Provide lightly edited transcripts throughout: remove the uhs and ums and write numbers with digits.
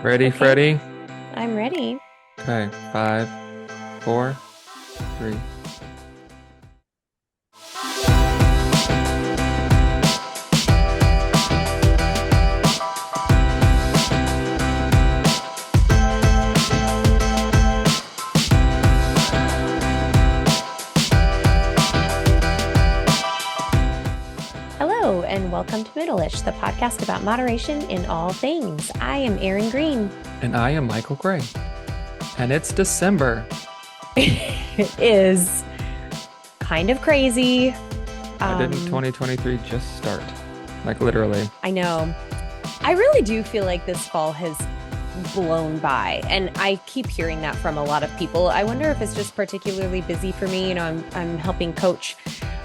Ready, Okay, Freddie? I'm ready. Okay, 5, 4, 3. Hello, and welcome to Middleish, the podcast about moderation in all things. I am Erin Green. And I am Michael Gray. And it's December. It is kind of crazy. Why didn't 2023 just start? Like literally. I know. I really do feel like this fall has blown by, and I keep hearing that from a lot of people. I wonder if it's just particularly busy for me. I'm helping coach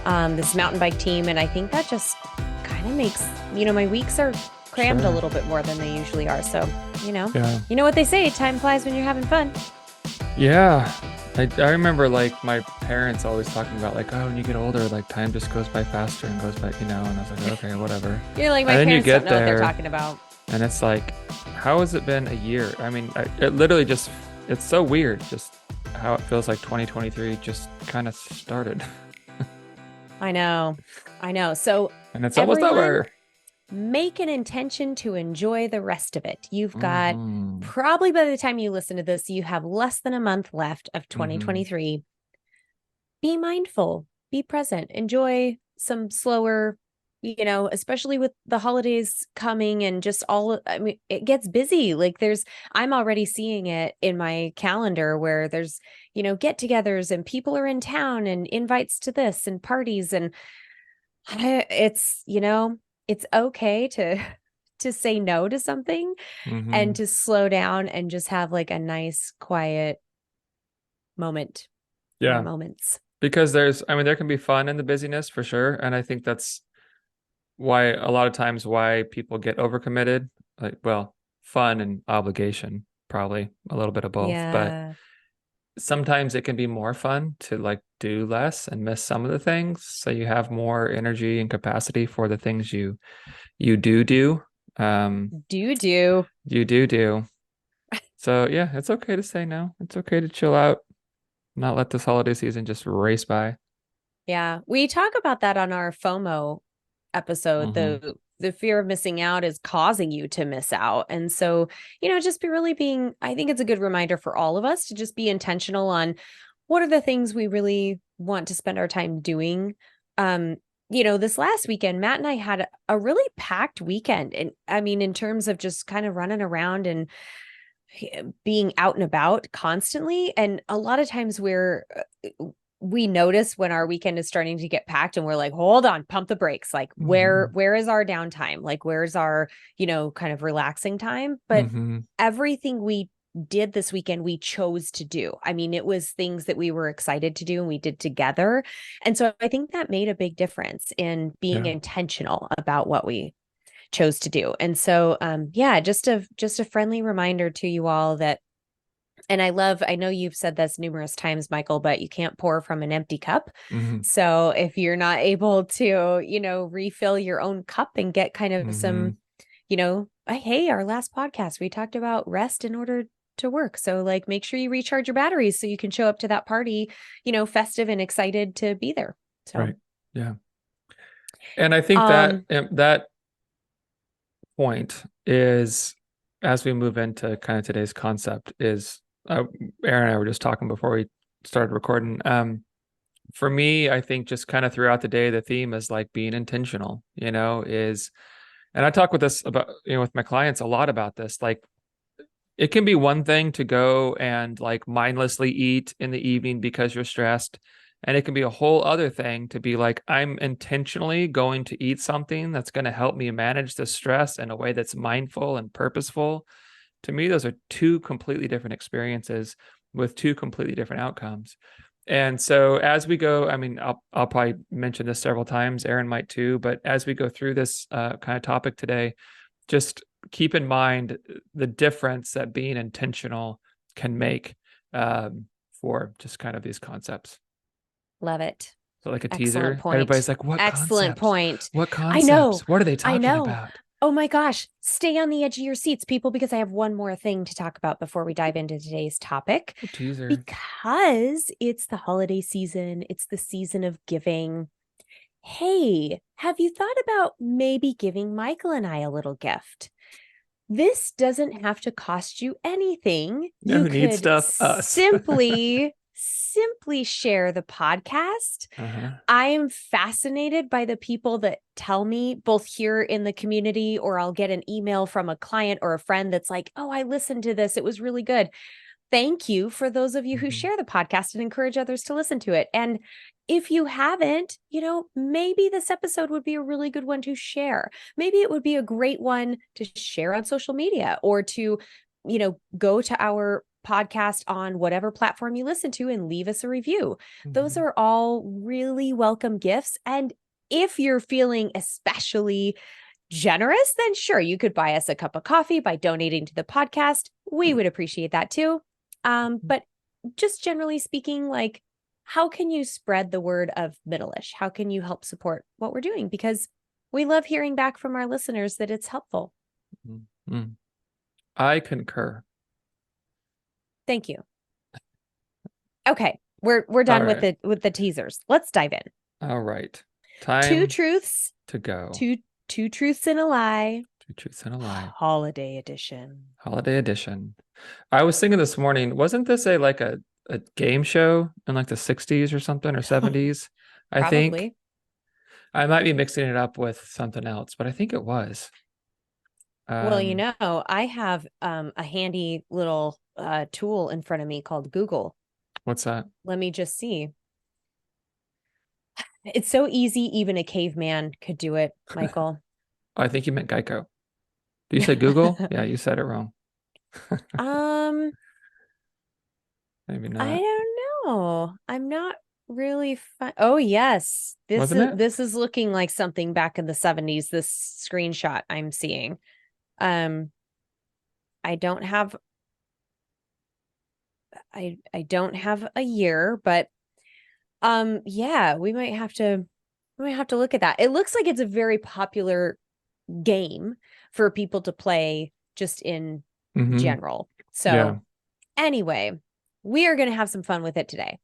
this mountain bike team, and I think that just kind of makes my weeks are crammed a Sure. little bit more than they usually are. So Yeah. you know what they say: time flies when you're having fun. Yeah. I remember like my parents always talking about like, oh, when you get older, like time just goes by faster and goes by, and I was like, okay, whatever. You're like, my And then you parents don't get know what they're there talking about. and it's like, how has it been a year? I mean, it literally just, it's so weird just how it feels like 2023 just kind of started. I know. So And it's almost everyone, over. make an intention to enjoy the rest of it. You've got Mm-hmm. probably by the time you listen to this, you have less than a month left of Mm-hmm. 2023. Be mindful, be present, enjoy some slower, especially with the holidays coming and just I mean, it gets busy. Like I'm already seeing it in my calendar where there's, get togethers and people are in town and invites to this and parties. And it's, it's okay to say no to something Mm-hmm. and to slow down and just have like a nice, quiet moment or Yeah. moments. Because I mean, there can be fun in the busyness for sure. And I think that's why a lot of times why people get overcommitted. Like, well, fun and obligation, probably a little bit of both. But Yeah. sometimes it can be more fun to like do less and miss some of the things. So you have more energy and capacity for the things you do. Um, Do. you do. So yeah, it's okay to say no. It's okay to chill out, not let this holiday season just race by. Yeah. We talk about that on our FOMO episode. Hmm. The fear of missing out is causing you to miss out. And so, just be really I think it's a good reminder for all of us to just be intentional on what are the things we really want to spend our time doing. Um, this last weekend, Matt and I had a really packed weekend. And I mean, in terms of just kind of running around and being out and about constantly. And a lot of times we notice when our weekend is starting to get packed and we're like, hold on, pump the brakes. Like Hmm. where is our downtime? Like where's our, kind of relaxing time? But Hmm. everything we did this weekend, we chose to do. I mean, it was things that we were excited to do and we did together. And so I think that made a big difference in being Yeah. intentional about what we chose to do. And so yeah, just a friendly reminder to you all that, and I know you've said this numerous times, Michael, but you can't pour from an empty cup. Hmm. So if you're not able to, refill your own cup and get kind of some, Hmm. hey, our last podcast, we talked about rest in order to work. So like make sure you recharge your batteries so you can show up to that party, festive and excited to be there. So Right. Yeah. And I think that um that point is as we move into kind of today's concept is Aaron and I were just talking before we started recording. For me, I think just kind of throughout the day, the theme is like being intentional, is, and I talk with this about, with my clients a lot about this. Like it can be one thing to go and like mindlessly eat in the evening because you're stressed. And it can be a whole other thing to be like, I'm intentionally going to eat something that's going to help me manage the stress in a way that's mindful and purposeful. To me, those are two completely different experiences with two completely different outcomes. And so as we go, I mean, I'll probably mention this several times. Aaron might too, but as we go through this kind of topic today, just keep in mind the difference that being intentional can make for just kind of these concepts. Love it. So like a Excellent teaser, point. everybody's like, what Excellent concepts? point. What I know. concepts? What are they I talking know. about? Oh my gosh, stay on the edge of your seats, people, because I have one more thing to talk about before we dive into today's topic. Oh, teaser. Because it's the holiday season, it's the season of giving. Hey, have you thought about maybe giving Michael and I a little gift? This doesn't have to cost you anything. You know You who needs could stuff? Us. simply share the podcast. Uh-huh. I am fascinated by the people that tell me, both here in the community, or I'll get an email from a client or a friend that's like, oh, I listened to this. It was really good. Thank you for those of you who Mhm. share the podcast and encourage others to listen to it. And if you haven't, maybe this episode would be a really good one to share. Maybe it would be a great one to share on social media, or to, go to our podcast on whatever platform you listen to and leave us a review. Those Mhm. are all really welcome gifts. And if you're feeling especially generous, then sure, you could buy us a cup of coffee by donating to the podcast. We would appreciate that too. But just generally speaking, like, how can you spread the word of Middleish? How can you help support what we're doing? Because we love hearing back from our listeners that it's helpful. Mhm. I concur. Thank you. Okay, we're All done with right. the teasers. Let's dive in. All right. Two Time truths, to go. two truths and a lie. Two truths and a lie. Holiday edition. Holiday edition. I was thinking this morning, wasn't this a game show in like the 60s or something, or 70s? I think. Probably. I might be mixing it up with something else, but I think it was. Well, Um, I have a handy little tool in front of me called Google. what's that? Let me just see. It's so easy, even a caveman could do it, Michael. I think you meant Geico. Do you say Google? Yeah, you said it wrong. um, Maybe I not. don't know. I'm not really fun. Oh, yes. This Wasn't is it? this is looking like something back in the 70s, this screenshot I'm seeing. Um, I don't have I don't have a year, but yeah, we might have to look at that. It looks like it's a very popular game for people to play just in Mm-hmm. general. Yeah. So anyway, we are going to have some fun with it today.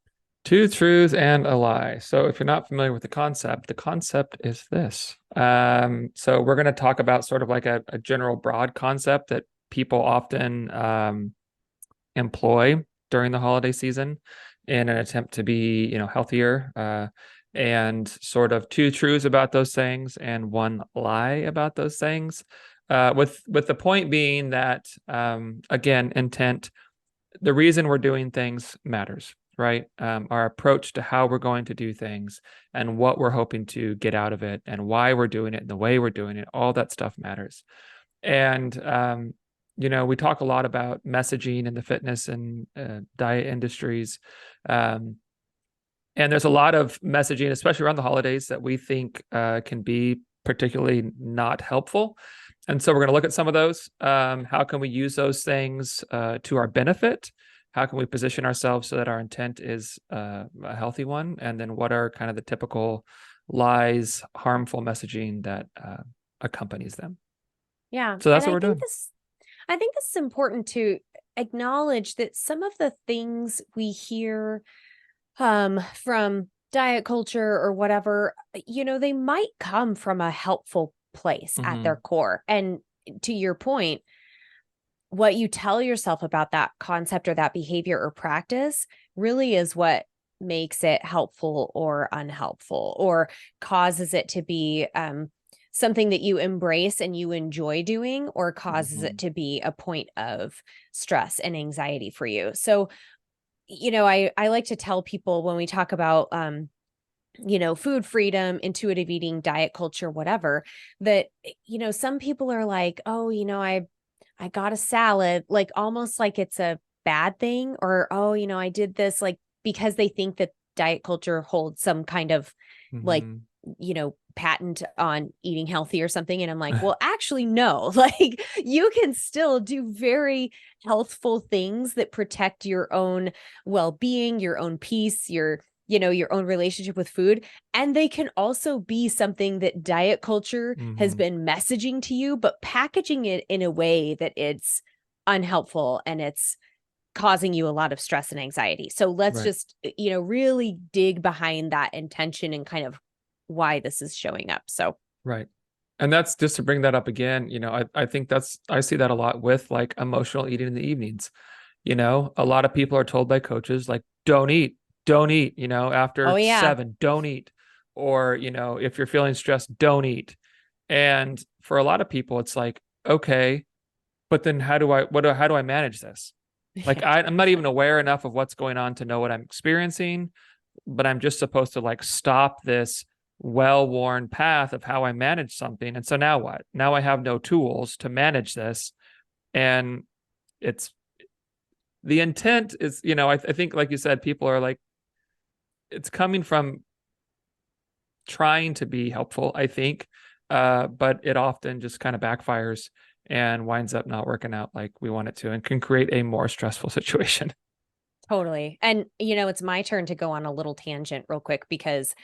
Two truths and a lie. So if you're not familiar with the concept is this. So we're going to talk about sort of like a general broad concept that people often employ during the holiday season in an attempt to be, healthier, and sort of two truths about those things and one lie about those things. With the point being that, again, intent, the reason we're doing things matters, right? Our approach to how we're going to do things and what we're hoping to get out of it and why we're doing it and the way we're doing it, all that stuff matters. And we talk a lot about messaging in the fitness and diet industries. Um, and there's a lot of messaging, especially around the holidays, that we think can be particularly not helpful. And so we're going to look at some of those. How can we use those things to our benefit? How can we position ourselves so that our intent is a healthy one? And then what are kind of the typical lies, harmful messaging that accompanies them? Yeah. So And that's what we're doing. I think this is important to acknowledge that some of the things we hear from diet culture or whatever, they might come from a helpful place at their Mm-hmm. core. And to your point, what you tell yourself about that concept or that behavior or practice really is what makes it helpful or unhelpful, or causes it to be something that you embrace and you enjoy doing, or causes Mm-hmm. it to be a point of stress and anxiety for you. So, I like to tell people when we talk about food freedom, intuitive eating, diet culture, whatever, that some people are like, oh, I got a salad, like almost like it's a bad thing, or, oh, I did this, like, because they think that diet culture holds some kind of like, Mm-hmm. patent on eating healthy or something. And I'm like, well, actually, no, like you can still do very healthful things that protect your own well-being, your own peace, your your own relationship with food. And they can also be something that diet culture has Mm-hmm. been messaging to you, but packaging it in a way that it's unhelpful and it's causing you a lot of stress and anxiety. So let's Right. just, really dig behind that intention and kind of why this is showing up. So, Right. And that's just to bring that up again, I think I see that a lot with like emotional eating in the evenings. A lot of people are told by coaches like, don't eat, oh, after yeah. 7, don't eat. Or, if you're feeling stressed, don't eat. And for a lot of people, it's like, okay, but then how do I manage this? Like Yeah. I'm not even aware enough of what's going on to know what I'm experiencing, but I'm just supposed to like stop this well-worn path of how I manage something. And so now what? Now I have no tools to manage this. And it's the intent is, I think, like you said, people are like, it's coming from trying to be helpful, I think. But it often just kind of backfires and winds up not working out like we want it to and can create a more stressful situation. Totally. And, it's my turn to go on a little tangent real quick because,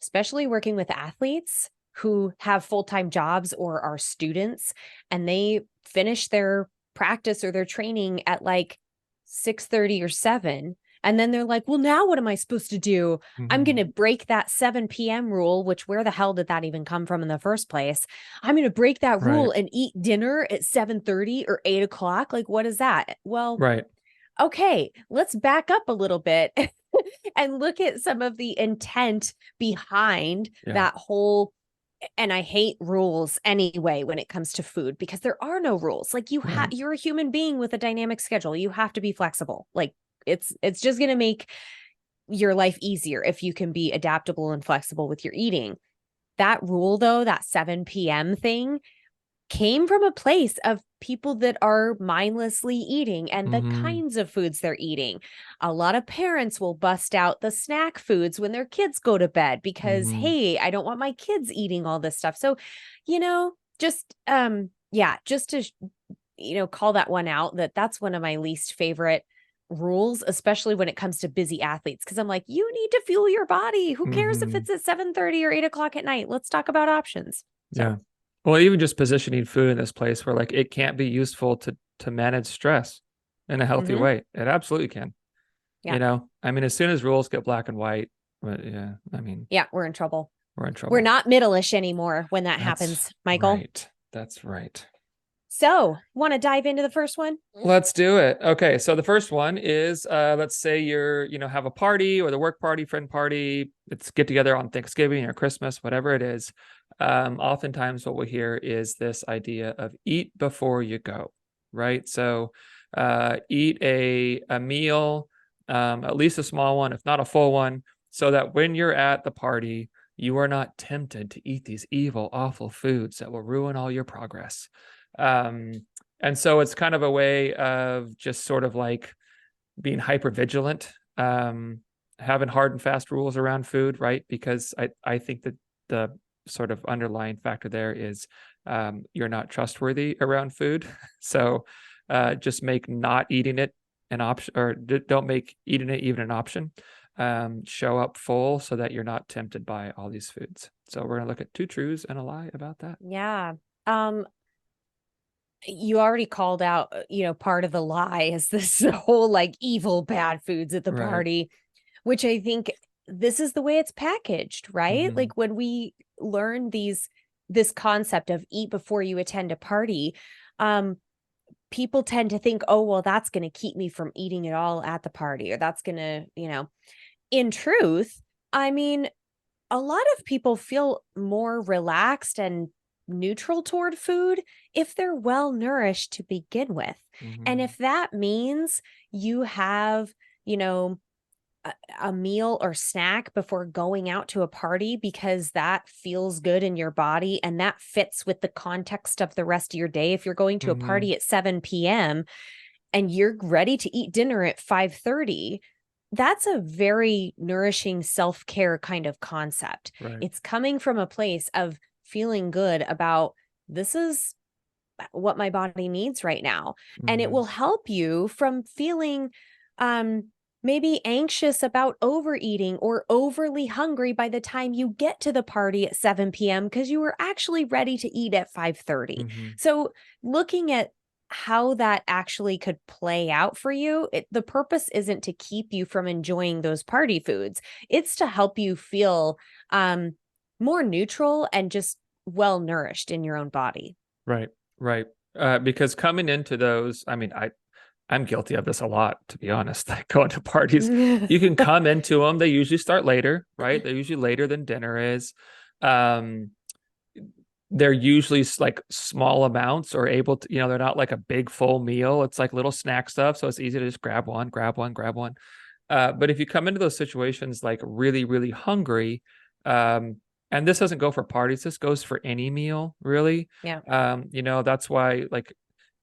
especially working with athletes who have full time jobs or are students, and they finish their practice or their training at like 6:30 or 7. And then they're like, well, now what am I supposed to do? I'm going Mm-hmm. to break that 7 p.m. rule, which where the hell did that even come from in the first place? I'm going to break that Right. rule and eat dinner at 7:30 or 8 o'clock. Like, what is that? Well, Right. okay, let's back up a little bit and look at some of the intent behind Yeah. that whole. And I hate rules anyway when it comes to food because there are no rules. Like Right. you're a human being with a dynamic schedule. You have to be flexible. Like it's just going to make your life easier if you can be adaptable and flexible with your eating. That rule though, that 7 p.m. thing, came from a place of people that are mindlessly eating and the Mm-hmm. kinds of foods they're eating. A lot of parents will bust out the snack foods when their kids go to bed because, Mm-hmm. hey, I don't want my kids eating all this stuff. So, just yeah, just to call that one out, that's one of my least favorite rules, especially when it comes to busy athletes. Cause I'm like, you need to fuel your body. Who cares if Mm-hmm. it's at 7:30 or 8 o'clock at night? Let's talk about options. So Yeah. Well, even just positioning food in this place where like it can't be useful to manage stress in a healthy mhm, way. It absolutely can. yeah. I mean, as soon as rules get black and white, but yeah, I mean, Yeah, we're in trouble. we're in We're trouble. not Middleish anymore when that That's happens, Michael. right. That's right. So, want to dive into the first one? Let's do it. Okay, so the first one is let's say have a party or the work party, friend party, let's get together on Thanksgiving or Christmas, whatever it is. Oftentimes what we hear is this idea of eat before you go, right? So eat a meal, at least a small one, if not a full one, so that when you're at the party, you are not tempted to eat these evil, awful foods that will ruin all your progress. Um, and so it's kind of a way of just sort of like being hyper vigilant, having hard and fast rules around food, right? Because I think that the sort of underlying factor there is you're not trustworthy around food. So just make not eating it an option, or don't make eating it even an option. Show up full so that you're not tempted by all these foods. So we're gonna look at two truths and a lie about that. Yeah. Um, you already called out, part of the lie is this whole like evil bad foods at the Right. party, which I think this is the way it's packaged, right? Mm-hmm. Like when we learn this concept of eat before you attend a party, um, people tend to think, oh, well, that's going to keep me from eating it all at the party, or that's going to, in truth, I mean, a lot of people feel more relaxed and neutral toward food if they're well nourished to begin with. And Mm-hmm. if that means you have, you know, a, a meal or snack before going out to a party because that feels good in your body and that fits with the context of the rest of your day. If you're going to a Mm-hmm. party at 7 p.m. and you're ready to eat dinner at 5:30, that's a very nourishing self-care kind of concept. Right. It's coming from a place of feeling good about this is what my body needs right now. And it Mm-hmm. will help you from feeling um maybe anxious about overeating or overly hungry by the time you get to the party at 7 p.m. because you were actually ready to eat at 5:30. Hmm. So looking at how that actually could play out for you, the purpose isn't to keep you from enjoying those party foods. It's to help you feel um, more neutral and just well nourished in your own body. Right, right. Because coming into those, I mean, I'm guilty of this a lot, to be honest. Like going to parties, you can come into them. They usually start later, right? They're usually later than dinner is. Um, they're usually like small amounts or able to, they're not like a big full meal. It's like little snack stuff. So it's easy to just grab one, grab one, grab one. But if you come into those situations like really, really hungry, and this doesn't go for parties, this goes for any meal, really. Yeah. That's why, like,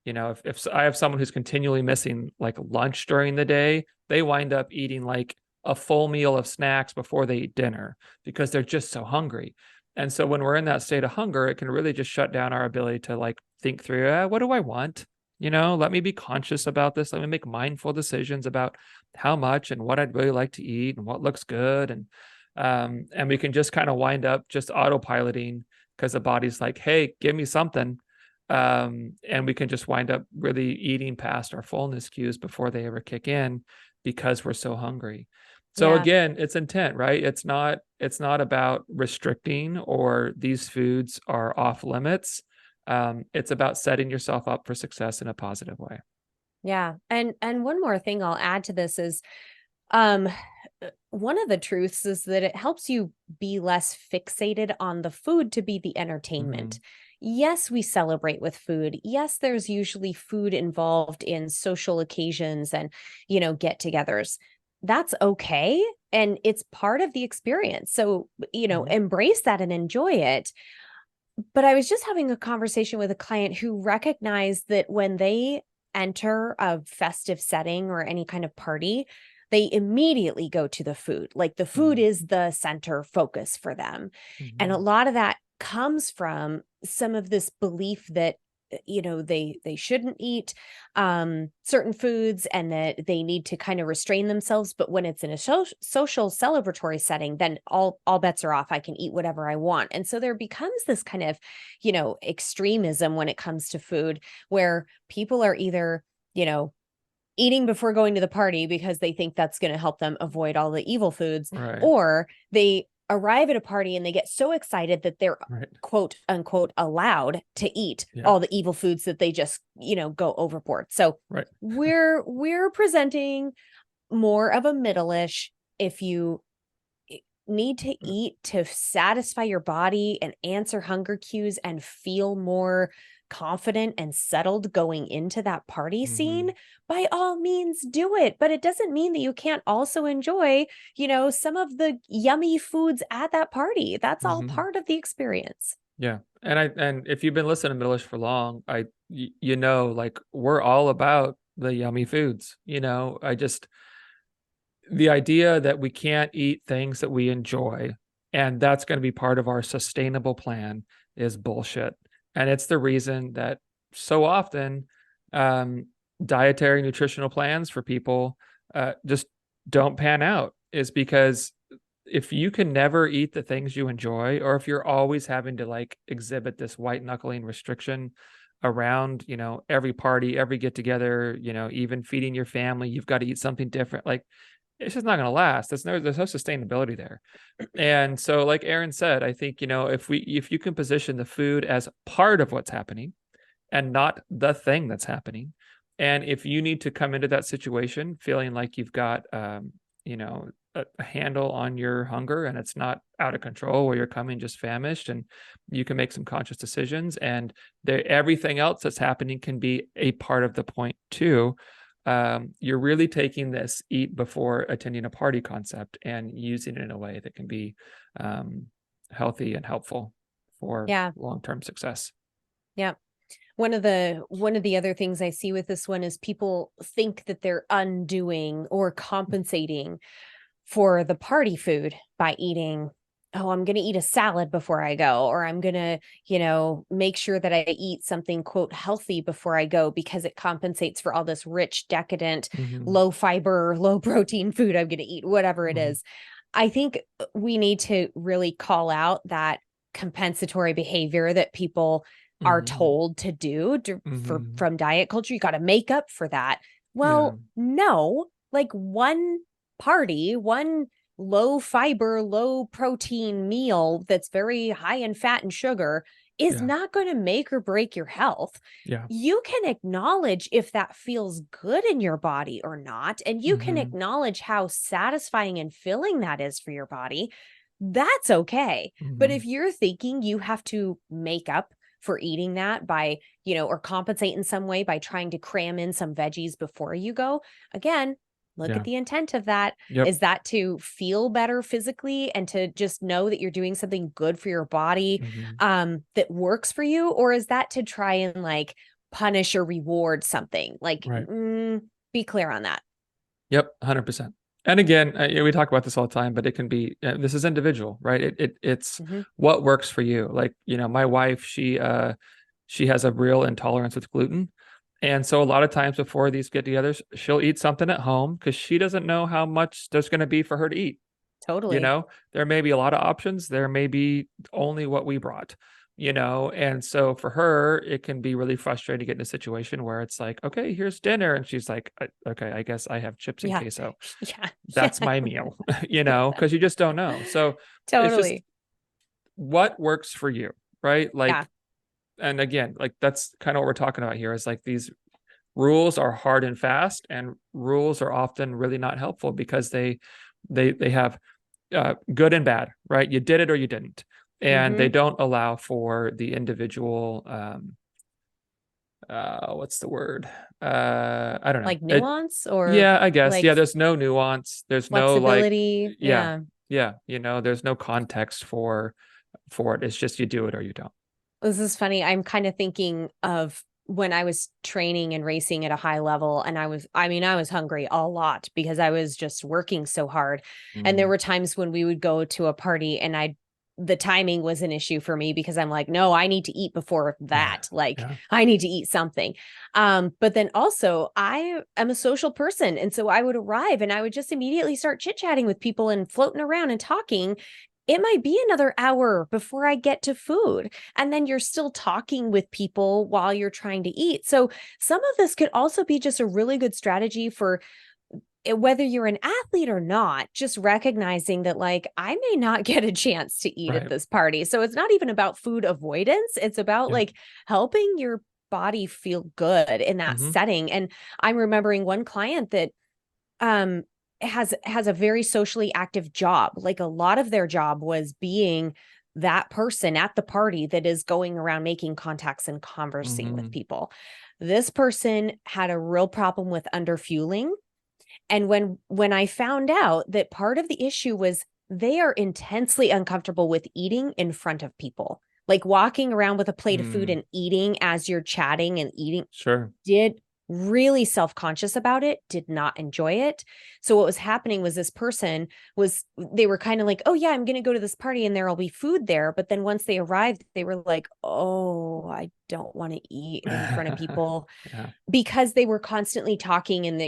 if I have someone who's continually missing like lunch during the day, they wind up eating like a full meal of snacks before they eat dinner because they're just so hungry. And so when we're in that state of hunger, it can really just shut down our ability to like think through, what do I want? Let me be conscious about this. Let me make mindful decisions about how much and what I'd really like to eat and what looks good. And we can just kind of wind up just autopiloting because the body's like, hey, give me something. And we can just wind up really eating past our fullness cues before they ever kick in because we're so hungry. So Yeah. again, it's intent, right? It's not about restricting or these foods are off limits. It's about setting yourself up for success in a positive way. Yeah. And one more thing I'll add to this is um one of the truths is that it helps you be less fixated on the food to be the entertainment. Hmm. Yes, we celebrate with food. Yes, there's usually food involved in social occasions and, get-togethers. That's okay, and it's part of the experience. So, Hmm. embrace that and enjoy it. But I was just having a conversation with a client who recognized that when they enter a festive setting or any kind of party, they immediately go to the food. Like the food is the center focus for them. And a Hmm. lot of that comes from some of this belief that they shouldn't eat certain foods and that they need to kind of restrain themselves, but when it's in a social celebratory setting, then all bets are off. I can eat whatever I want. And so there becomes this kind of extremism when it comes to food, where people are either you know eating before going to the party because they think that's going to help them avoid all the evil foods, Right. or they arrive at a party and they get so excited that they're Right. quote unquote allowed to eat Yeah. all the evil foods that they just, go overboard. So Right. we're presenting more of a middleish. If you need to eat to satisfy your body and answer hunger cues and feel more confident and settled going into that party Hmm. scene, by all means do it. But it doesn't mean that you can't also enjoy, some of the yummy foods at that party. That's all Hmm. part of the experience. Yeah. And if you've been listening to Middleish for long, like we're all about the yummy foods. I just the idea that we can't eat things that we enjoy and that's going to be part of our sustainable plan is bullshit. And it's the reason that so often um, dietary nutritional plans for people just don't pan out is because if you can never eat the things you enjoy, or if you're always having to like exhibit this white knuckling restriction around, every party, every get together, even feeding your family, you've got to eat something different. Like it's just not going to last. There's no sustainability there. And so, like Aaron said, I think, if you can position the food as part of what's happening and not the thing that's happening, and if you need to come into that situation feeling like you've got, a handle on your hunger and it's not out of control, where you're coming just famished, and you can make some conscious decisions, and everything else that's happening can be a part of the point too. You're really taking this eat before attending a party concept and using it in a way that can be um, healthy and helpful for Yeah. long-term success. Yeah. One of the other things I see with this one is people think that they're undoing or compensating for the party food by eating oh, I'm going to eat a salad before I go, or I'm going to, make sure that I eat something, quote, healthy before I go because it compensates for all this rich, decadent, Mm-hmm. low fiber, low protein food I'm going to eat, whatever it Mm-hmm. is. I think we need to really call out that compensatory behavior that people are Mm-hmm. told to do Mm-hmm. from diet culture. You got to make up for that. Yeah. Well, no, like one party, one low fiber, low protein meal that's very high in fat and sugar is Yeah. not going to make or break your health. Yeah. You can acknowledge if that feels good in your body or not, and you can Mm-hmm. acknowledge how satisfying and filling that is for your body. That's okay. But Mm-hmm. if you're thinking you have to make up for eating that by, or compensate in some way by trying to cram in some veggies before you go, again, look at Yeah. the intent of that. Yep. Is that to feel better physically and to just know that you're doing something good for your body, Mm-hmm. that works for you? Or is that to try and like punish or reward something? Like, Right. be clear on that. Yep. 100%. And again, we talk about this all the time, but it can be, this is individual, right? It's Mm-hmm. what works for you. Like, my wife, she has a real intolerance with gluten. And so a lot of times before these get-togethers, she'll eat something at home because she doesn't know how much there's going to be for her to eat. Totally. There may be a lot of options. There may be only what we brought, and so for her, it can be really frustrating to get in a situation where it's like, okay, here's dinner. And she's like, okay, I guess I have chips and Yeah. queso. Yeah. That's Yeah. my meal, because you just don't know. So it's just Totally. what works for you, right? Yeah. Like, and again, like that's kind of what we're talking about here is like these rules are hard and fast, and rules are often really not helpful because they have good and bad, right? You did it or you didn't, and they Mm-hmm. don't allow for the individual. What's the word? I don't know. Like nuance or Yeah, I guess. like Yeah, there's no nuance. There's no like, flexibility. yeah, Yeah. yeah. There's no context for it. It's just you do it or you don't. This is funny. I'm kind of thinking of when I was training and racing at a high level, and I was hungry a lot because I was just working so hard. And there Mm, were times when we would go to a party and the timing was an issue for me because I'm like, no, I need to eat before yeah, that. Like, yeah. I need to eat something. But then also I am a social person. And so I would arrive and I would just immediately start chit-chatting with people and floating around and talking. It might be another hour before I get to food. And then you're still talking with people while you're trying to eat. So some of this could also be just a really good strategy for whether you're an athlete or not, just recognizing that, like, I may not get a chance to eat at Right. this party. So it's not even about food avoidance. It's about Yeah. like helping your body feel good in that Mm-hmm. setting. And I'm remembering one client that um has a very socially active job. Like a lot of their job was being that person at the party that is going around making contacts and conversing with Mm-hmm. people. This person had a real problem with underfueling, and when I found out that part of the issue was they are intensely uncomfortable with eating in front of people, like walking around with a plate of food Mm, and eating as you're chatting and eating, sure. did really self-conscious about it, did not enjoy it. So what was happening was this person was they were kind of like, "Oh yeah, I'm going to go to this party and there'll be food there." But then once they arrived, they were like, "Oh, I don't want to eat in front of people," Yeah. because they were constantly talking and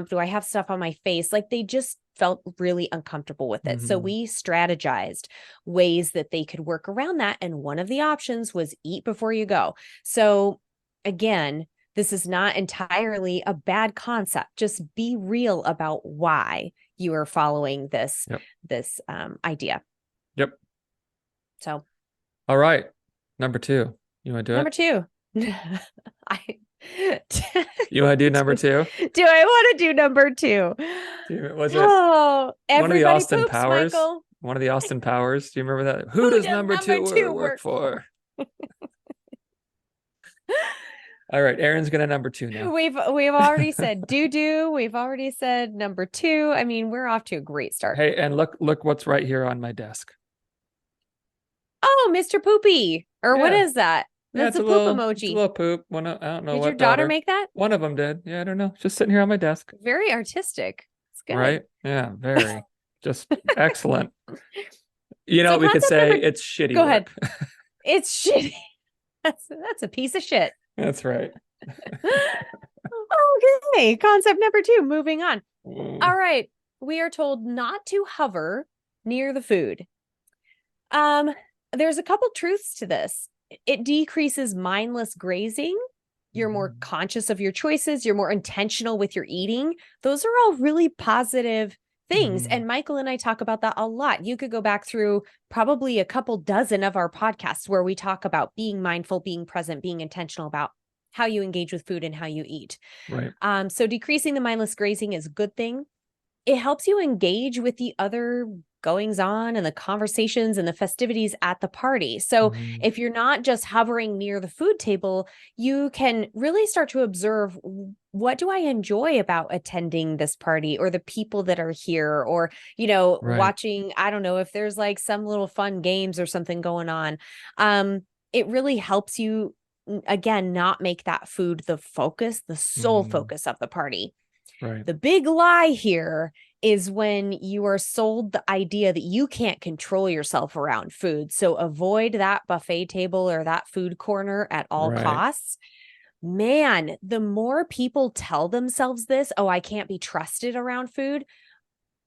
do I have stuff on my face? Like they just felt really uncomfortable with it. So Mm-hmm. we strategized ways that they could work around that. And one of the options was eat before you go. So again, this is not entirely a bad concept. Just be real about why you are following this Yep. idea. Yep. So All right. Number two. You want to do number it? two, I You want to do number do, two? do I want to do number two? Was it Oh, one of the everybody Austin poops, Powers? Michael. One of the Austin Powers? Do you remember that? Who Who does does number number two two work work for? for? All right. Aaron's gonna number two now. We've already said doo doo. We've already said number two. I mean, we're off to a great start. Hey, and look what's right here on my desk. Oh, Mr. Poopy. Or what Yeah. is that? Yeah, That's a poop it's a emoji. little poop. I don't know Did your what daughter daughter. make that? One of them did. Yeah, I don't know. Just sitting here on my desk. Very artistic. It's good. Right? Yeah, very. Just excellent. You know So what we could concept say? number, It's shitty go ahead. work. It's shitty. That's a piece of shit. That's right. Okay. Concept number 2, moving on. Mm. All right. We are told not to hover near the food. Um, there's a couple truths to this. It decreases mindless grazing. You're more Mhm. conscious of your choices. You're more intentional with your eating. Those are all really positive things. Mhm. And Michael and I talk about that a lot. You could go back through probably a couple dozen of our podcasts where we talk about being mindful, being present, being intentional about how you engage with food and how you eat. Right. So decreasing the mindless grazing is a good thing. It helps you engage with the other goings on and the conversations and the festivities at the party. So Mhm. if you're not just hovering near the food table, you can really start to observe, what do I enjoy about attending this party, or the people that are here, or, Right. watching, I don't know, if there's like some little fun games or something going on. It really helps you, again, not make that food the focus, the sole Mhm. focus of the party. Right. The big lie here is when you are sold the idea that you can't control yourself around food. So avoid that buffet table or that food corner at all Right. costs. Man, the more people tell themselves this, oh, I can't be trusted around food,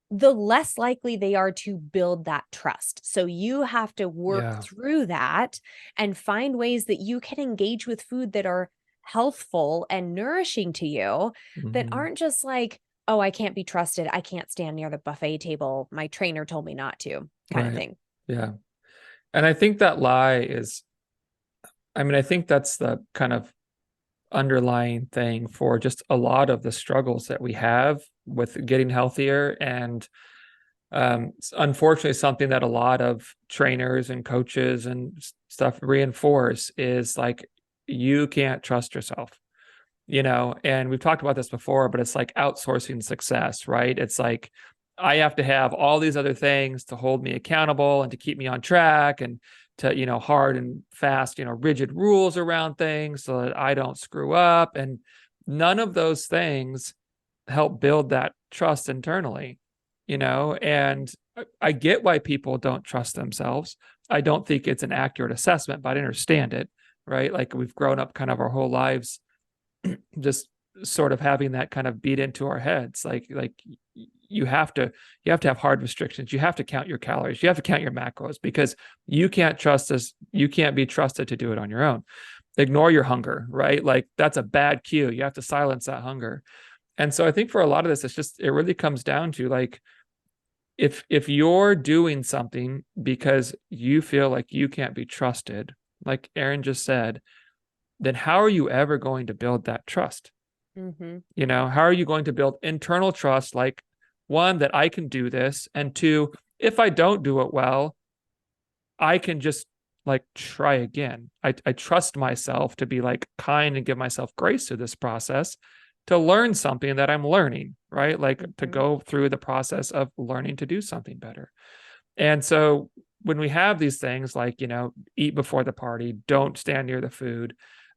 the less likely they are to build that trust. So you have to work Yeah. through that and find ways that you can engage with food that are healthful and nourishing to you, that Mhm. aren't just like, oh, I can't be trusted. I can't stand near the buffet table. My trainer told me not to, kind of Right. thing. Yeah. And I think that lie is, I mean, I think that's the kind of underlying thing for just a lot of the struggles that we have with getting healthier. And unfortunately, something that a lot of trainers and coaches and stuff reinforce is like, you can't trust yourself, and we've talked about this before, but it's like outsourcing success, right? It's like, I have to have all these other things to hold me accountable and to keep me on track, and to, hard and fast, rigid rules around things so that I don't screw up. And none of those things help build that trust internally, and I get why people don't trust themselves. I don't think it's an accurate assessment, but I understand it, right? Like, we've grown up kind of our whole lives just sort of having that kind of beat into our heads, like you have to have hard restrictions. You have to count your calories, you have to count your macros, because you can't be trusted to do it on your own. Ignore your hunger, right? Like, that's a bad cue. You have to silence that hunger. And so I think for a lot of this, it really comes down to, like, if you're doing something because you feel like you can't be trusted, like Aaron just said, then how are you ever going to build that trust? Mm-hmm. How are you going to build internal trust? Like, one, that I can do this, and two, if I don't do it well, I can just like try again. I trust myself to be like kind and give myself grace through this process, to learn something that I'm learning, right? Like, to Mm-hmm. go through the process of learning to do something better. And so when we have these things like, eat before the party, don't stand near the food,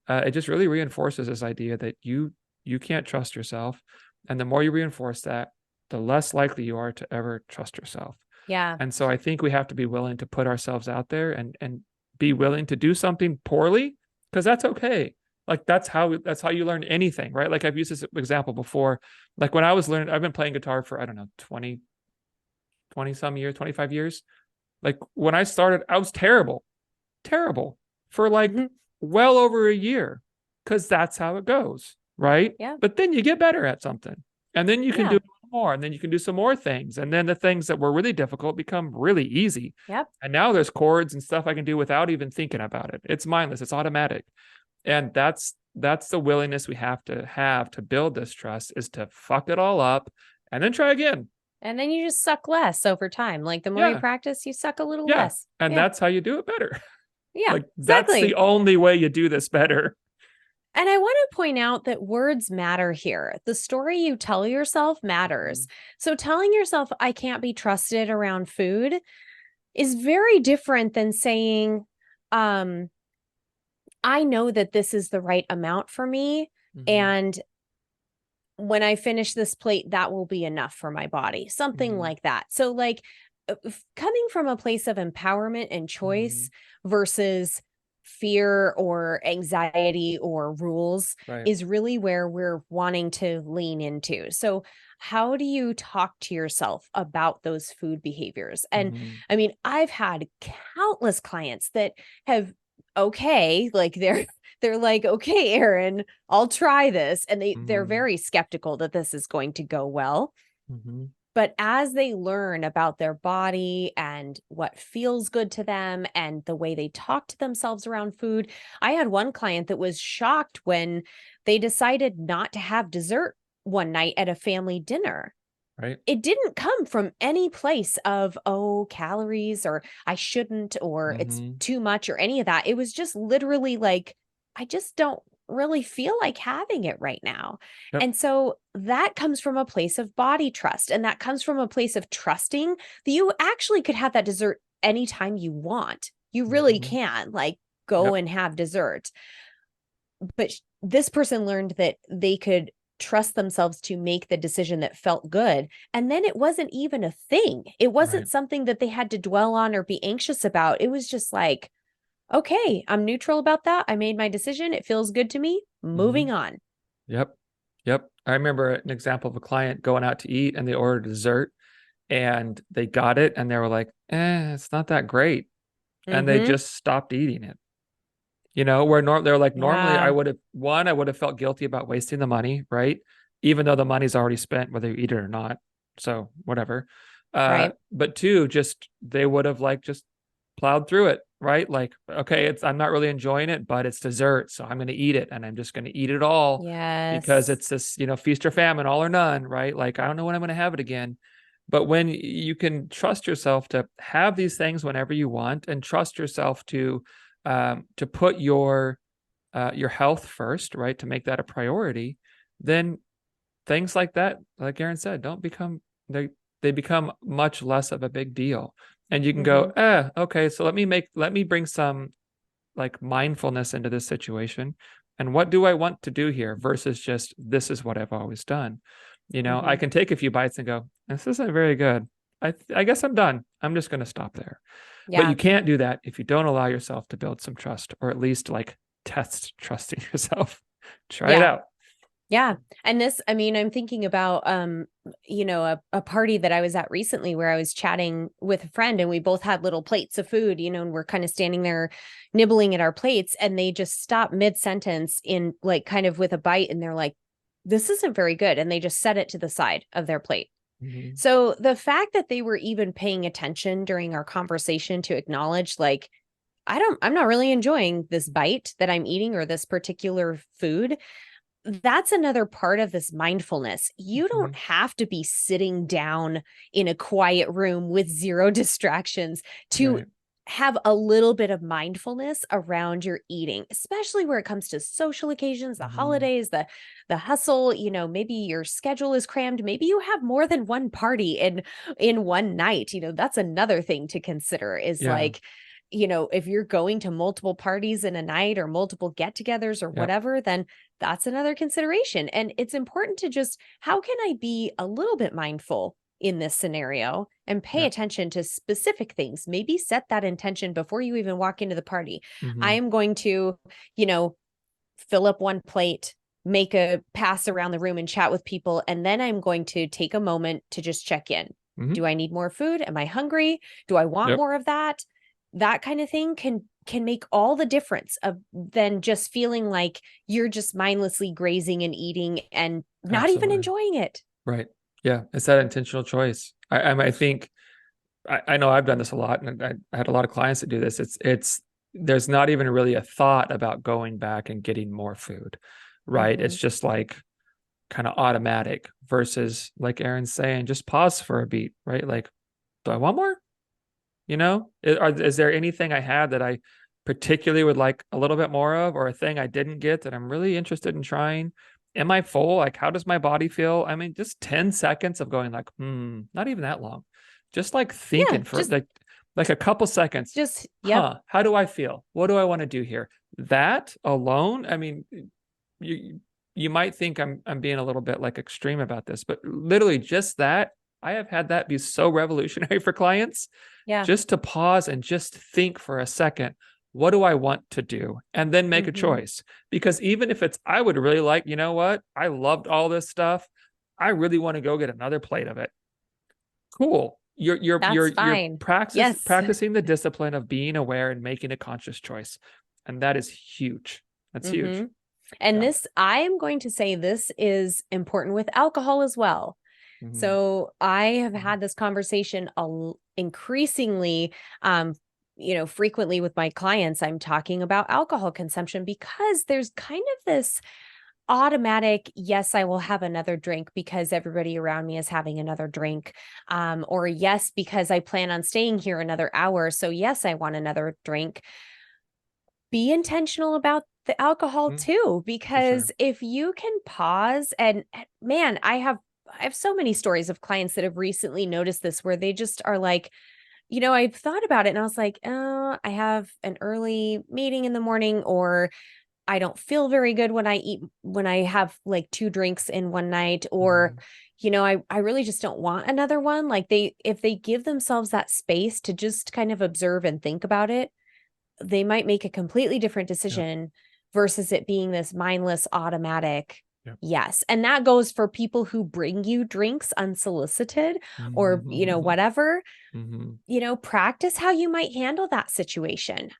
it just really reinforces this idea that you can't trust yourself. And the more you reinforce that, the less likely you are to ever trust yourself. Yeah. And so I think we have to be willing to put ourselves out there, and be willing to do something poorly, because that's okay. Like, that's how you learn anything, right? Like, I've used this example before. Like, when I was learning, I've been playing guitar for, I don't know, 20 some years, 25 years. Like, when I started, I was terrible, terrible for like Mm-hmm. well over a year, because that's how it goes, right? Yeah. But then you get better at something, and then you can do Yeah. more, and then you can do some more things. And then the things that were really difficult become really easy. Yep. And now there's chords and stuff I can do without even thinking about it. It's mindless, it's automatic. And that's the willingness we have to build this trust, is to fuck it all up and then try again. And then you just suck less over time. Like the more you Yeah. practice, you suck a little Yeah. less. And Yeah. that's how you do it better. Yeah. Like, that's the Exactly. only way you do this better. And I want to point out that words matter here. The story you tell yourself matters. So telling yourself, I can't be trusted around food, is very different than saying, um, I know that this is the right amount for me. Mm-hmm. And when I finish this plate, that will be enough for my body, something Mm-hmm. like that. So, like, coming from a place of empowerment and Mm-hmm. choice versus fear or anxiety or rules Right. is really where we're wanting to lean into. So, how do you talk to yourself about those food behaviors? And Mm-hmm. I mean, I've had countless clients that have, okay, like they're like, okay, Aaron, I'll try this, and they're Mm-hmm. very skeptical that this is going to go well. Mm-hmm. But as they learn about their body and what feels good to them and the way they talk to themselves around food, I had one client that was shocked when they decided not to have dessert one night at a family dinner. Right. It didn't come from any place of, oh, calories or I shouldn't or it's Mm-hmm. too much or any of that. It was just literally like, I just don't really feel like having it right now. Yep. And so that comes from a place of body trust. And that comes from a place of trusting that you actually could have that dessert anytime you want. You really Mm-hmm. can, like, go Yep. and have dessert. But this person learned that they could trust themselves to make the decision that felt good. And then it wasn't even a thing. It Right. wasn't something that they had to dwell on or be anxious about. It was just like, okay, I'm neutral about that. I made my decision. It feels good to me. Mm-hmm. Moving on. Yep. Yep. I remember an example of a client going out to eat and they ordered dessert and they got it and they were like, it's not that great. And they Mm-hmm. just stopped eating it. Where they're like, normally Yeah. I would have felt guilty about wasting the money, right? Even though the money's already spent, whether you eat it or not. So whatever. Right. But two, just they would have like just plowed through it, right? Like, okay, I'm not really enjoying it, but it's dessert, so I'm going to eat it, and I'm just going to eat it all because Yes. it's this, feast or famine, all or none, right? Like, I don't know when I'm going to have it again. But when you can trust yourself to have these things whenever you want, and trust yourself to put your health first, right? To make that a priority, then things like that, like Aaron said, don't become they become much less of a big deal. And you can go, Mm-hmm. okay, so let me bring some like mindfulness into this situation. And what do I want to do here versus just this is what I've always done. I Mm-hmm. can take a few bites and go, this isn't very good. I guess I'm done. I'm just going to stop there. But you Yeah. can't do that if you don't allow yourself to build some trust, or at least like test trusting yourself. Try it Yeah. out. Yeah. And this, I mean, I'm thinking about a party that I was at recently where I was chatting with a friend and we both had little plates of food, and we're kind of standing there nibbling at our plates and they just stop mid-sentence in like kind of with a bite and they're like, this isn't very good. And they just set it to the side of their plate. Mm-hmm. So the fact that they were even paying attention during our conversation to acknowledge like, I'm not really enjoying this bite that I'm eating or this particular food, that's another part of this mindfulness. You Mm-hmm. don't have to be sitting down in a quiet room with zero distractions to Right. have a little bit of mindfulness around your eating, especially where it comes to social occasions, the Mm-hmm. holidays, the hustle, maybe your schedule is crammed, maybe you have more than one party in one night. That's another thing to consider is Yeah. like, if you're going to multiple parties in a night or multiple get-togethers or Yep. whatever, then that's another consideration. And it's important to just, how can I be a little bit mindful in this scenario and pay Yep. attention to specific things? Maybe set that intention before you even walk into the party. I Mm-hmm. am going to, you know, fill up one plate, make a pass around the room and chat with people. And then I'm going to take a moment to just check in. Mm-hmm. Do I need more food? Am I hungry? Do I want Yep. more of that? That kind of thing can make all the difference of than just feeling like you're just mindlessly grazing and eating and not even Absolutely. enjoying it. Right. Yeah. It's that intentional choice. I think I know I've done this a lot, and I had a lot of clients that do this. There's not even really a thought about going back and getting more food, right? Mm-hmm. It's just like kind of automatic versus like Aaron's saying, just pause for a beat, right? Like, do I want more? Is there anything I had that I particularly would like a little bit more of, or a thing I didn't get that I'm really interested in trying? Am I full? Like, how does my body feel? I mean, just 10 seconds of going like, not even that long. Just like Yeah, thinking for like a couple seconds. yep. How do I feel? What do I want to do here? That alone, I mean, you you might think I'm being a little bit like extreme about this, but literally just that, I have had that be so revolutionary for clients, Yeah. just to pause and just think for a second, what do I want to do? And then make a Mm-hmm. choice. Because even if it's, I would really like, you know what? I loved all this stuff. I really want to go get another plate of it. Cool. That's You're fine. Yes. practicing the discipline of being aware and making a conscious choice. And that is huge. That's huge. Mm-hmm. And Yeah. this, I am going to say this is important with alcohol as well. Mm-hmm. So I have had this conversation increasingly, frequently with my clients. I'm talking about alcohol consumption because there's kind of this automatic, yes, I will have another drink because everybody around me is having another drink. Or yes, because I plan on staying here another hour. So yes, I want another drink. Be intentional about the alcohol Mm-hmm. too, For because sure. if you can pause and man, I have so many stories of clients that have recently noticed this where they just are like, I've thought about it and I was like, oh, I have an early meeting in the morning, or I don't feel very good when I have like two drinks in one night, or, Mm-hmm. I really just don't want another one. Like if they give themselves that space to just kind of observe and think about it, they might make a completely different Yep. decision versus it being this mindless automatic Yep. yes. And that goes for people who bring you drinks unsolicited or, Mm-hmm. whatever, Mm-hmm. practice how you might handle that situation.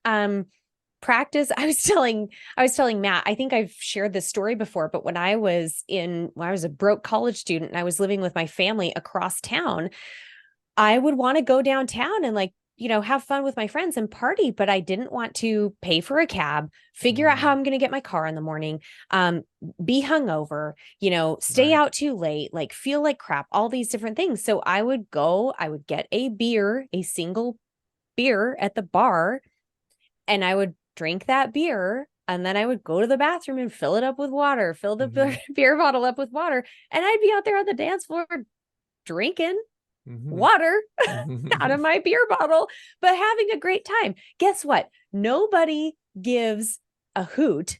Practice. I was telling Matt, I think I've shared this story before, but when I was a broke college student and I was living with my family across town, I would want to go downtown and have fun with my friends and party, but I didn't want to pay for a cab, figure out how Mm-hmm. I'm going to get my car in the morning, um, be hungover, stay Right. out too late, like feel like crap, all these different things. So I would get a single beer at the bar, and I would drink that beer. And then I would go to the bathroom and fill it up with water, fill the Mm-hmm. beer bottle up with water. And I'd be out there on the dance floor drinking Mm-hmm. water out Mm-hmm. of my beer bottle, but having a great time. Guess what? Nobody gives a hoot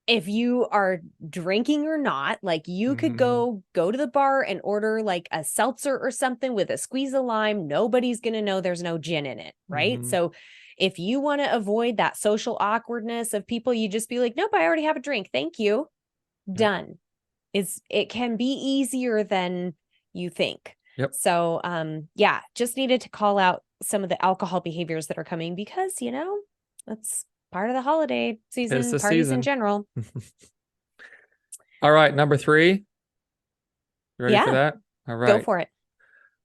if you are drinking or not. Like you could Mm-hmm. go to the bar and order like a seltzer or something with a squeeze of lime. Nobody's going to know there's no gin in it, right? Mm-hmm. So if you want to avoid that social awkwardness of people, you just be like, nope, I already have a drink. Thank you. Yep. Done. It can be easier than you think. Yep. So yeah, just needed to call out some of the alcohol behaviors that are coming because, that's part of the holiday It's season, the parties in season. general. All right, number three. You ready for Yeah, that? All go right. for it.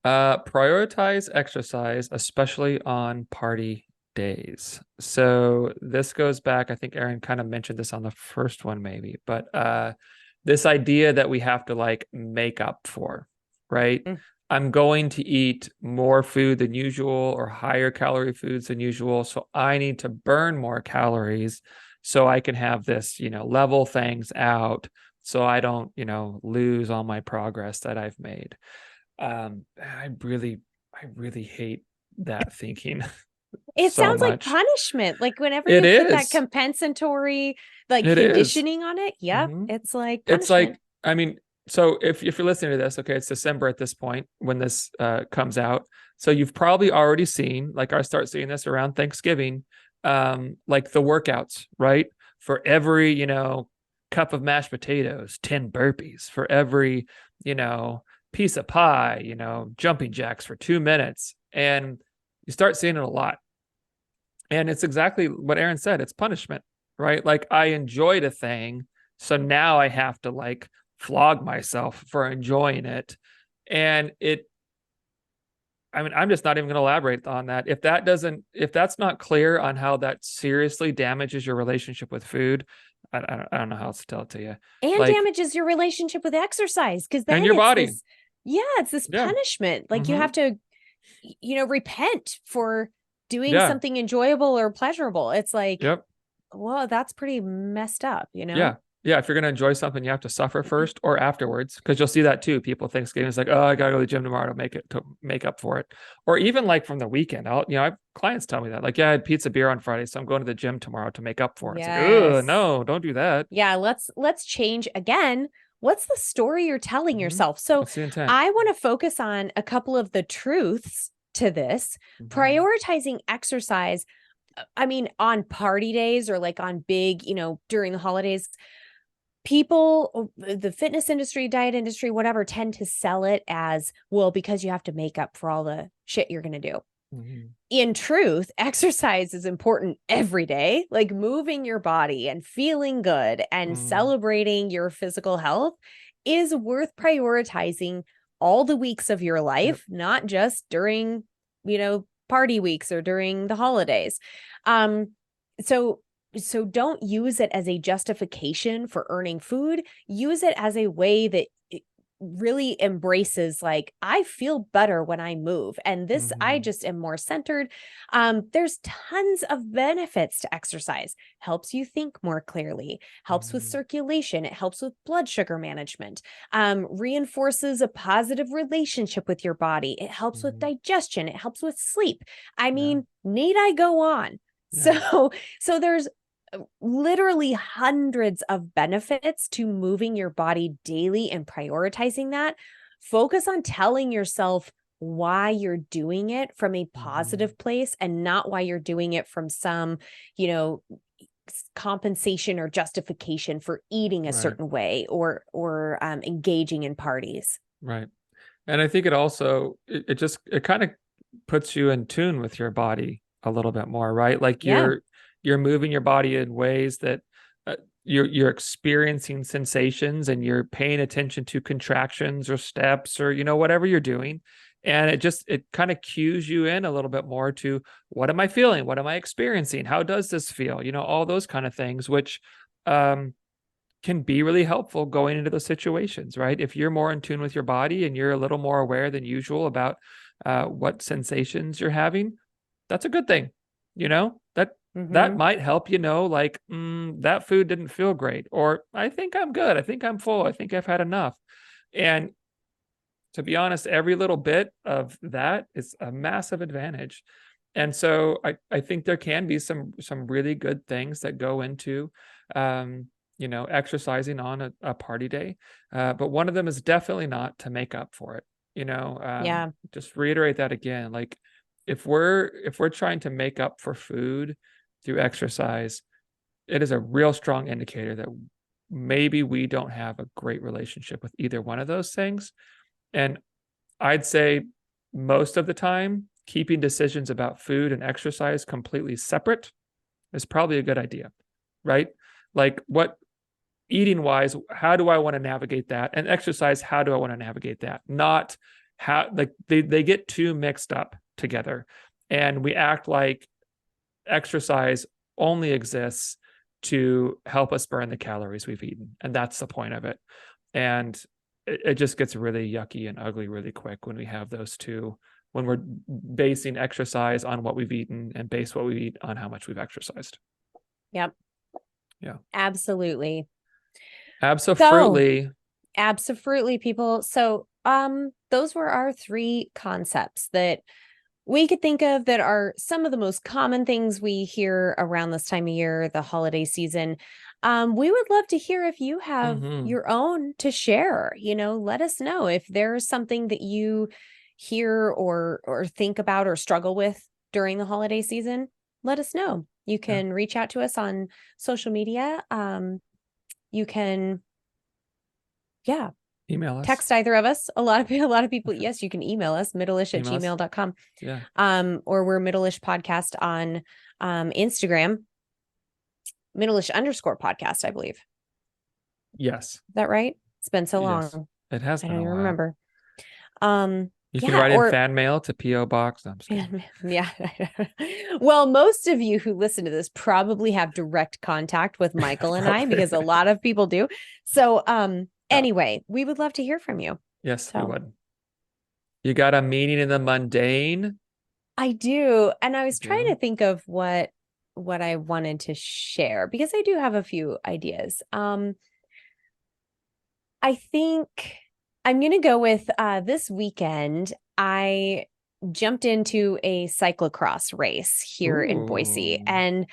Prioritize exercise, especially on party days. So this goes back, I think Aaron kind of mentioned this on the first one, maybe, but this idea that we have to like make up for, right? Mm. I'm going to eat more food than usual or higher calorie foods than usual. So I need to burn more calories so I can have this, level things out so I don't, lose all my progress that I've made. I really hate that thinking It so sounds like much. punishment. Like whenever It you put that is. compensatory like It is. conditioning on it, yep, Hmm. it's like It's punishment. like, I mean, so if you're listening to this, okay, it's December at this point when this comes out. So you've probably already seen, like I start seeing this around Thanksgiving, like the workouts, right? For every, cup of mashed potatoes, 10 burpees. For every, you know, piece of pie, jumping jacks for 2 minutes. And you start seeing it a lot. And it's exactly what Aaron said. It's punishment, right? Like I enjoyed a thing. So now I have to like flog myself for enjoying it. And I mean, I'm just not even going to elaborate on that. If that's not clear on how that seriously damages your relationship with food, I don't know how else to tell it to you. And Like, damages your relationship with exercise because and then your body. it's this Yeah. punishment. Like you have Mm-hmm. to, repent for doing Yeah. something enjoyable or pleasurable. It's like, Yep. well, that's pretty messed up. Yeah. Yeah. If you're going to enjoy something, you have to suffer first or afterwards. Cause you'll see that too. People Thanksgiving is like, oh, I gotta go to the gym tomorrow to make up for it. Or even like from the weekend. I have clients tell me that, like, yeah, I had pizza beer on Friday, so I'm going to the gym tomorrow to make up for it. It's like, oh Yes. no, don't do that. Yeah, let's change again. what's the story you're telling Hmm. yourself? So What's the intent? I want to focus on a couple of the truths to this. Hmm. Prioritizing exercise, I mean, on party days or like on big, during the holidays, people, the fitness industry, diet industry, whatever, tend to sell it as, well, because you have to make up for all the shit you're going to do. Hmm. In truth, exercise is important every day. Like moving your body and feeling good and Hmm. celebrating your physical health is worth prioritizing all the weeks of your Yep. life, not just during, party weeks or during the holidays. Um, so so don't use it as a justification for earning food. Use it as a way that really embraces, like, I feel better when I move, and this, I Hmm. just am more centered. There's tons of benefits to exercise. Helps you think more clearly, helps with Hmm. circulation, it helps with blood sugar management, reinforces a positive relationship with your body, it helps with Hmm. digestion, it helps with sleep. I Yeah. mean, need I go on? Yeah. So there's literally hundreds of benefits to moving your body daily and prioritizing that. Focus on telling yourself why you're doing it from a Hmm. positive place and not why you're doing it from some, you know, compensation or justification for eating a Right. certain way or engaging in parties. Right. And I think it also it just it kind of puts you in tune with your body a little bit more, right? Like Yeah. you're moving your body in ways that uh, you're experiencing sensations and you're paying attention to contractions or steps or whatever you're doing. And it kind of cues you in a little bit more to what am I feeling? What am I experiencing? How does this feel? All those kind of things, which um can be really helpful going into those situations, right? If you're more in tune with your body and you're a little more aware than usual about what sensations you're having, that's a good thing. That Mm-hmm. might help like that food didn't feel great, or I think I'm good. I think I'm full. I think I've had enough. And to be honest, every little bit of that is a massive advantage. And so I think there can be some really good things that go into exercising on a party day. But one of them is definitely not to make up for it. Yeah. Just reiterate that again. Like if we're trying to make up for food through exercise, it is a real strong indicator that maybe we don't have a great relationship with either one of those things. And I'd say most of the time, keeping decisions about food and exercise completely separate is probably a good idea, right? Like what eating wise, how do I want to navigate that? And exercise, how do I want to navigate that? Not how, like they get too mixed up together. And we act like exercise only exists to help us burn the calories we've eaten. And that's the point of it. And it just gets really yucky and ugly really quick when we have those two, when we're basing exercise on what we've eaten and base what we eat on how much we've exercised. Yep. Yeah. Absolutely. So Absolutely. absolutely, people. So, those were our three concepts that we could think of that are some of the most common things we hear around this time of year, the holiday season. We would love to hear if you have Mm-hmm. your own to share. Let us know if there's something that you hear or think about or struggle with during the holiday season. Let us know. You Yeah. can reach out to us on social media. You can, yeah, Email us. text either of us. A lot of people, yes, you can email us, middleish at Email us. gmail.com. Yeah. Or we're Middleish podcast on Instagram, Middleish_podcast, I believe. Is Yes. that right? It's been so Yes. long. It has I been don't a even while. remember. You can Yeah, write in or fan mail to P.O. Box. No, I'm just kidding. yeah. Well, most of you who listen to this probably have direct contact with Michael and I, Probably. because a lot of people do. So Yeah. anyway, we would love to hear from you. Yes, we So would. You got a meaning in the mundane? I do. And I You was trying to do? think of what I wanted to share, because I do have a few ideas. I think I'm going to go with this weekend. I jumped into a cyclocross race here in Boise, Ooh. and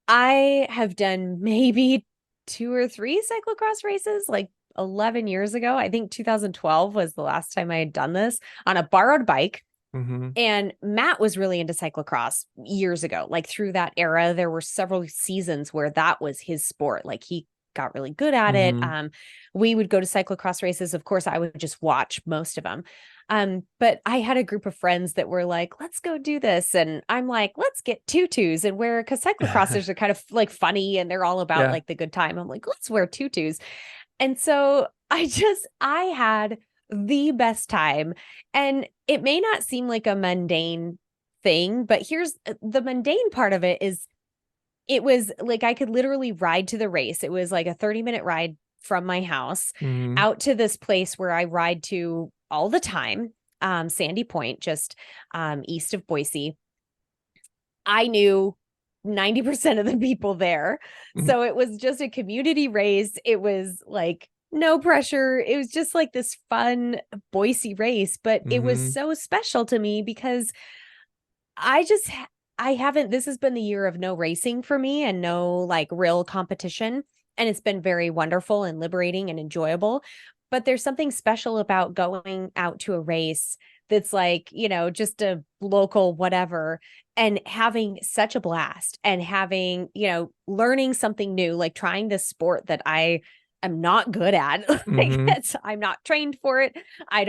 I have done maybe two or three cyclocross races, like 11 years ago. I think 2012 was the last time I had done this on a borrowed bike. Mm-hmm. And Matt was really into cyclocross years ago. Like through that era, there were several seasons where that was his sport. Like he got really good at it. Mm-hmm. We would go to cyclocross races. Of course, I would just watch most of them. But I had a group of friends that were like, let's go do this. And I'm like, let's get tutus and wear, because cyclocrossers are kind of like funny and they're all about Yeah. like the good time. I'm like, let's wear tutus. And so I had the best time. And it may not seem like a mundane thing, but here's the mundane part of it is it was like I could literally ride to the race. It was like a 30-minute ride from my house Mm-hmm. out to this place where I ride to all the time, Sandy Point, just east of Boise. I knew 90% of the people there. Mm-hmm. So it was just a community race. It was like no pressure. It was just like this fun Boise race, but it was Mm-hmm. so special to me because I just, I haven't, this has been the year of no racing for me and no like real competition. And it's been very wonderful and liberating and enjoyable. But there's something special about going out to a race that's like, just a local whatever and having such a blast and having, learning something new, like trying this sport that I am not good at. Like Mm-hmm. I'm not trained for it. I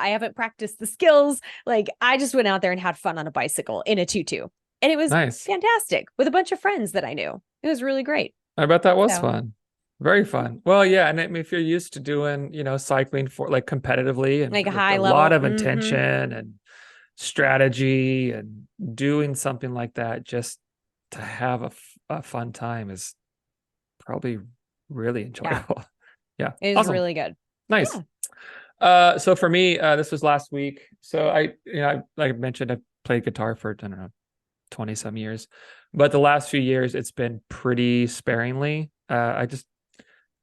haven't practiced the skills. Like I just went out there and had fun on a bicycle in a tutu. And it was Nice. fantastic with a bunch of friends that I knew. It was really great. I bet that was So, fun. Very fun. Well, yeah, and I mean, if you're used to doing, cycling for like competitively and like a with a high lot level. of intention and strategy and doing something like that just to have a fun time is probably really Yeah, enjoyable. Yeah. it was Awesome. really good. Nice. Yeah. So for me, this was last week. So like I mentioned, I played guitar for, I don't know, 20 some years, but the last few years it's been pretty sparingly.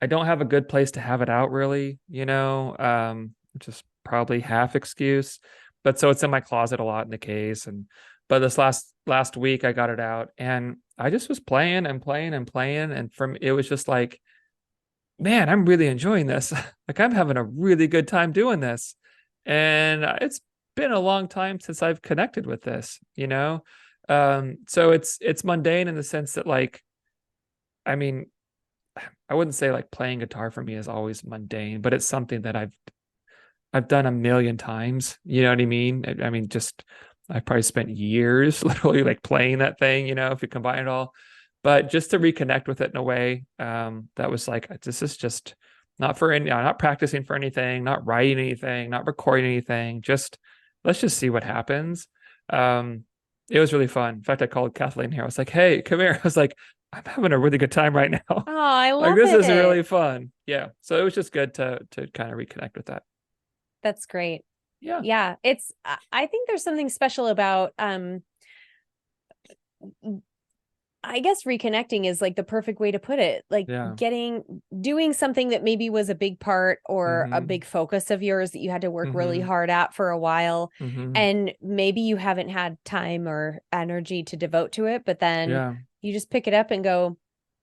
I don't have a good place to have it out really, which is probably half excuse, but so it's in my closet a lot in the case. But this last week I got it out and I just was playing and playing and playing. And it was just like, man, I'm really enjoying this. Like I'm having a really good time doing this. And it's been a long time since I've connected with this. So it's mundane in the sense that like, I mean, I wouldn't say like playing guitar for me is always mundane, but it's something that I've done a million times. You know what I mean? I mean, just I've probably spent years literally like playing that thing, if you combine it all. But just to reconnect with it in a way, that was like, this is just not for any, not practicing for anything, not writing anything, not recording anything. Just let's just see what happens. It was really fun. In fact, I called Kathleen here. I was like, hey, come here. I was like, I'm having a really good time right now. Oh, I Like love this is it. really fun. Yeah. So it was just good to kind of reconnect with that. That's great. Yeah. Yeah, I think there's something special about I guess reconnecting is like the perfect way to put it. Like Yeah. doing something that maybe was a big part or a Mm-hmm. big focus of yours that you had to work really Mm-hmm. hard at for a while. Mm-hmm. And maybe you haven't had time or energy to devote to it, but then Yeah. you just pick it up and go,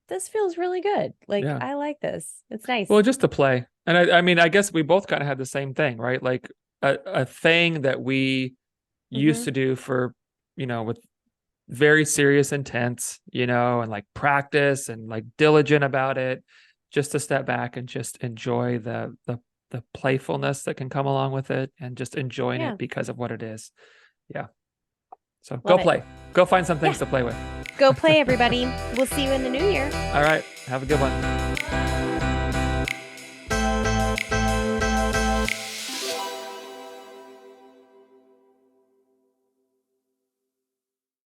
this feels really good. Like, Yeah. I like this. It's nice. Well, just to play. And I mean, I guess we both kind of had the same thing, right? Like a thing that we used Hmm. to do for, with very serious intents, and like practice and like diligent about it, just to step back and just enjoy the playfulness that can come along with it and just enjoying Yeah. it because of what it is. Yeah. So go Love it. play. Go find some Yeah. things to play with. Go play, everybody. We'll see you in the new year. All right. Have a good one.